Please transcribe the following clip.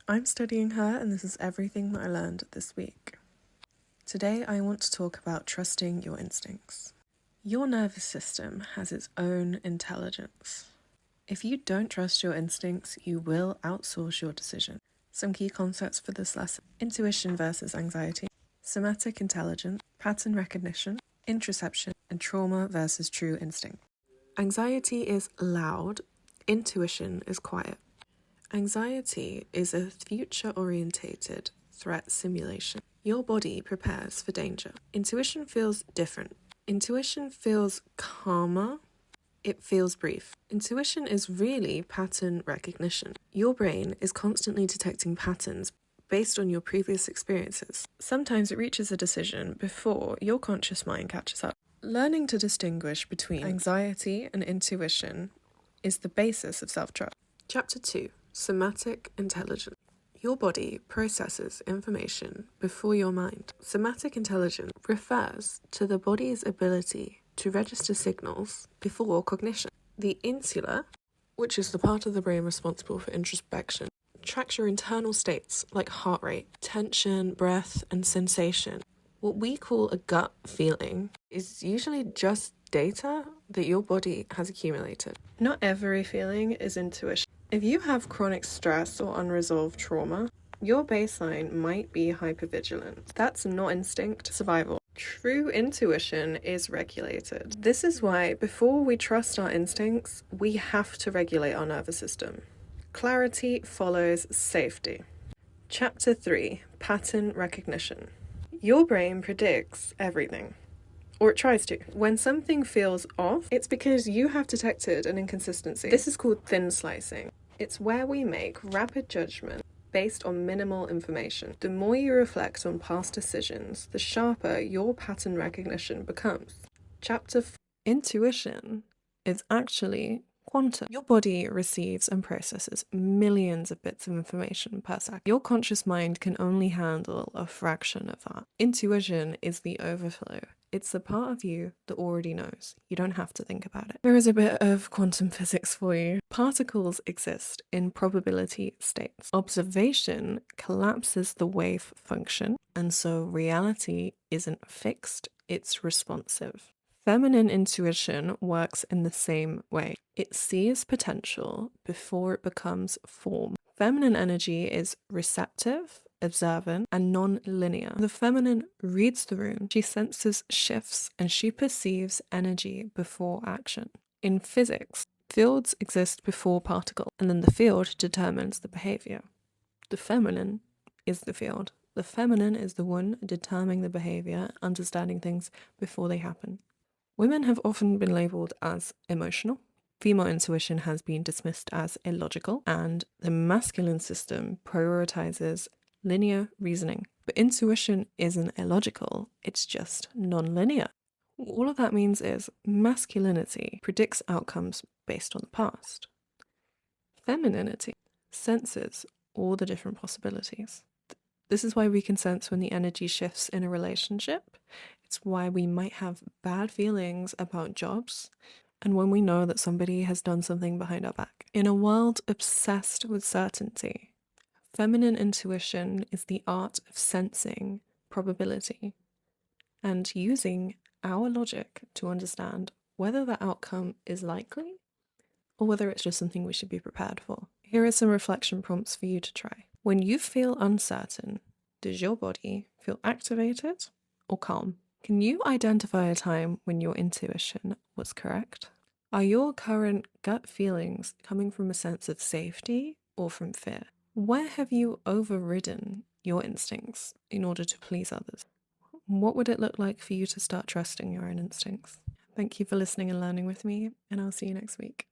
I'm studying her, and this is everything that I learned this week. Today, I want to talk about trusting your instincts. Your nervous system has its own intelligence. If you don't trust your instincts, you will outsource your decision. Some key concepts for this lesson: intuition versus anxiety, somatic intelligence, pattern recognition, interoception, and trauma versus true instinct. Anxiety is loud, intuition is quiet. Anxiety is a future-orientated threat simulation. Your body prepares for danger. Intuition feels different. Intuition feels calmer. It feels brief. Intuition is really pattern recognition. Your brain is constantly detecting patterns based on your previous experiences. Sometimes it reaches a decision before your conscious mind catches up. Learning to distinguish between anxiety and intuition is the basis of self-trust. Chapter 2. Somatic intelligence. Your body processes information before your mind. Somatic intelligence refers to the body's ability to register signals before cognition. The insula, which is the part of the brain responsible for introspection, tracks your internal states like heart rate, tension, breath, and sensation. What we call a gut feeling is usually just data that your body has accumulated. Not every feeling is intuition. If you have chronic stress or unresolved trauma, your baseline might be hypervigilance. That's not instinct, survival. True intuition is regulated. This is why before we trust our instincts, we have to regulate our nervous system. Clarity follows safety. Chapter 3. Pattern recognition. Your brain predicts everything. Or it tries to. When something feels off, it's because you have detected an inconsistency. This is called thin slicing. It's where we make rapid judgment based on minimal information. The more you reflect on past decisions, the sharper your pattern recognition becomes. Chapter 4. Intuition is actually quantum. Your body receives and processes millions of bits of information per second. Your conscious mind can only handle a fraction of that. Intuition is the overflow. It's the part of you that already knows. You don't have to think about it. There is a bit of quantum physics for you. Particles exist in probability states. Observation collapses the wave function, and so reality isn't fixed, it's responsive. Feminine intuition works in the same way. It sees potential before it becomes form. Feminine energy is receptive, observant, and non-linear. The feminine reads the room, she senses shifts, and she perceives energy before action. In physics, fields exist before particles, and then the field determines the behavior. The feminine is the field. The feminine is the one determining the behavior, understanding things before they happen. Women have often been labeled as emotional. Female intuition has been dismissed as illogical, and the masculine system prioritizes linear reasoning. But intuition isn't illogical, it's just non-linear. All of that means is masculinity predicts outcomes based on the past. Femininity senses all the different possibilities. This is why we can sense when the energy shifts in a relationship. It's why we might have bad feelings about jobs, and when we know that somebody has done something behind our back. In a world obsessed with certainty, feminine intuition is the art of sensing probability and using our logic to understand whether the outcome is likely or whether it's just something we should be prepared for. Here are some reflection prompts for you to try. When you feel uncertain, does your body feel activated or calm? Can you identify a time when your intuition was correct? Are your current gut feelings coming from a sense of safety or from fear? Where have you overridden your instincts in order to please others? What would it look like for you to start trusting your own instincts? Thank you for listening and learning with me, and I'll see you next week.